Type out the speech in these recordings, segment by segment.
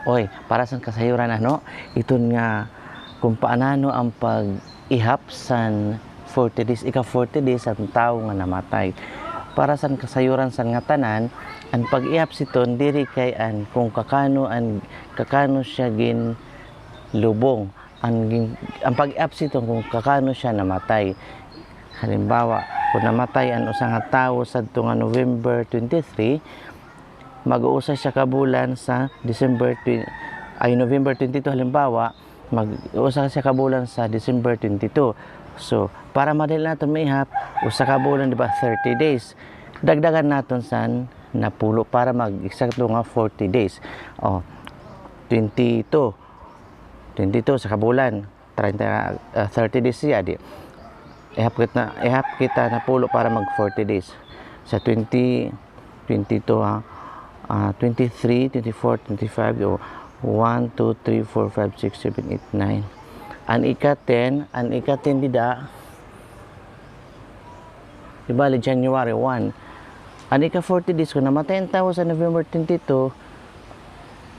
Oy, para sa kasayuran ano, ito nga kung paanano ang pag-ihap san 40 days, ika 40 days ang tao nga namatay. Para sa kasayuran sa nga tanan, ang pag-ihap siton diri kay an kung kakano siya gin lubong. Ang pag-ihap siton kung kakano siya namatay. Halimbawa, kung namatay ang usa nga tawo sadto nga November 23, mag-uusa siya kabulan sa November 22 halimbawa, mag-uusa siya kabulan sa December 22. So, para madali natin maihap, usa kabulan, di ba, 30 days. Dagdagan natin san napulo para mag-eksakto nga 40 days. O, 22 sa kabulan, 30 days siya, di. Ihap kita napulo para mag 40 days. Sa 22 ha, 23, 24, 25, o 1, 2, 3, 4, 5, 6, 7, 8, 9. Ang ika-10 dida, ibali January 1. Ang ika-40 days, kung namatay ang tao sa November 22,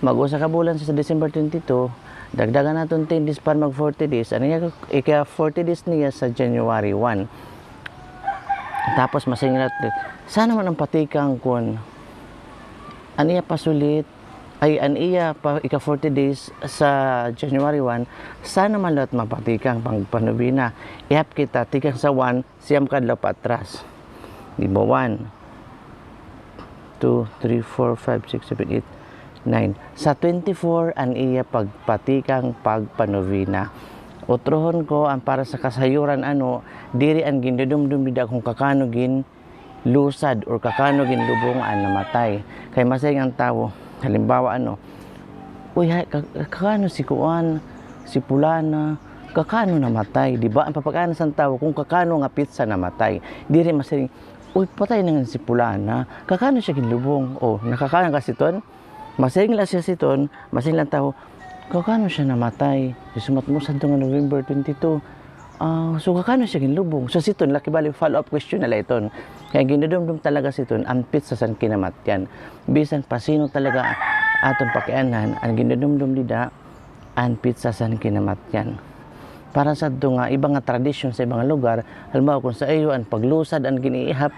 mag-usa ka bulan sa December 22, dagdagan natin 10 days para mag 40 days. Ano ika-40 days niya sa January 1. Tapos masinglat, sana man ang patikang kun aniya pasulit ay aniya pa ika 40 days sa January 1, sana man lahat mapatikang pangpanubina. Ihap kita tikang sa 1 siyam kadlaw pa atras, di ba? 1 2 3 4 5 6 7 8 9 sa 24 an iya pagpatikang pagpanubina. Utrohon ko ang para sa kasayuran ano, diri ang gindudumdum bida kung kakano gin lusad or kakano gin lubong ang namatay. Kay masayang ang tawo, halimbawa ano, uy, kakano si Kuan, si Pulana, kakano namatay, di ba? Ang papagana sa tawo kung kakano nga pizza namatay. Diri masayang, uy, patay na nga si Pulana, kakano siya ginlubong, o nakakana kasi ton, masayang lang siya siton, masayang lang tawo, kakano siya namatay, sumat mo sa nga November 22, so kakano siya ginlubong. So siton, laki bali follow-up question nila iton. Kaya ginudumdum talaga siton, ang pizza san kinamatyan. Bisan pa sino talaga aton pakianan, ang ginudumdum dida, ang pizza san kinamatyan. Para sa ito nga, ibang nga tradisyon sa ibang lugar, halimbawa kung sa iyo, ang paglusad, ang giniihap,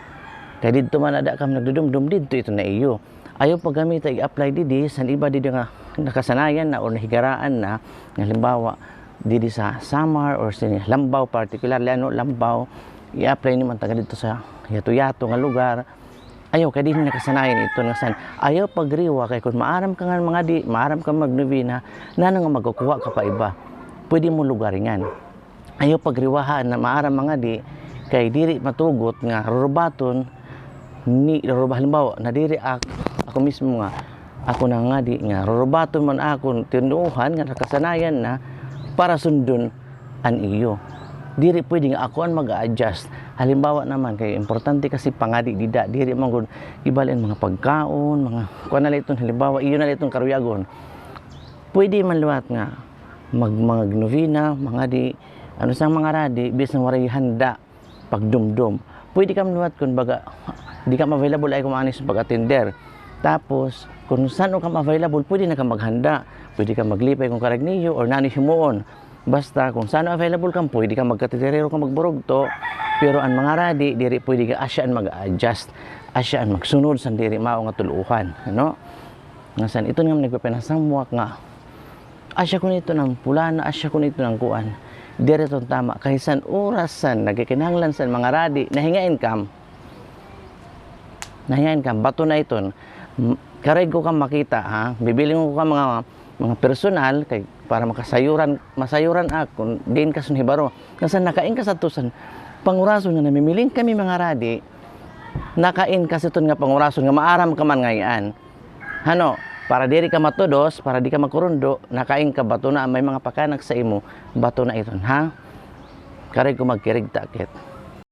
kaya dito man ada kam nagdudumdum, dito ito na iyo. Ayaw paggamit ay apply didi, san iba didi nga nakasanayan na o nahigaraan na, halimbawa, didi sa Samar or sa Lambaw, particularly ano, Lambaw, i-apply naman taga dito sa yato-yato nga lugar. Ayaw, kaya di nakasanayan ito nga san. Ayaw pagriwa, kaya kung maaram ka nga mga di, maaram ka magnovena, na nga magkukuha ka pa iba. Pwede mo lugaringan. Ayaw pagriwahan na maaram mga di, kay diri matugot nga rurubaton, halimbawa, nadiri ako mismo nga, ako na nga di nga, rurubaton man ako, tinuuhan nga nakasanayan na, para sundon an iyo. Diri pwede nga ako ang mag-adjust. Halimbawa naman, kay importante kasi pangadi dida, diri man gud ibalin mga pagkaon, mga kuan na iton, halimbawa iyo na itong karuyagon. Pwede man luwat nga mga novena, mga di ano sang mga radi bisan waray handa pagdumdum. Pwede ka luwat kun baga di ka available ay kumanis pag-attender. Tapos kung saan ka available, pwede na ka maghanda. Pwede ka maglipay kung karagniyo or nani himuon. Basta kung saan available ka, pwede ka magkatitirero ka magburugto. Pero ang mga radi, diri pwede ka asyaan mag-adjust. Asyaan magsunod sa diri mao nga tuluhan. Ano? Ngasan, ito nga nagpapinasamwak nga. Asya ko nito ng Pulana, asya ko nito ng Kuan. Diri itong tama. Kahisan orasan, nagkikinanglan sa mga radi, nahingain kam. Bato na iton. Karay ko kang makita, ha? Bibili ko ka mga personal kay para masayuran ako din kasun hibaro. Kasi nakain ka sa tusan pangurason nga namimiling kami mga radi. Nakain kasi ton nga pangurason nga maaram ka man ngayan. Hano, para diri ka matudos, para di ka makurundo, nakain ka bato na may mga pakanak sa imo, bato na iton, ha? Karay ko magkirig takit.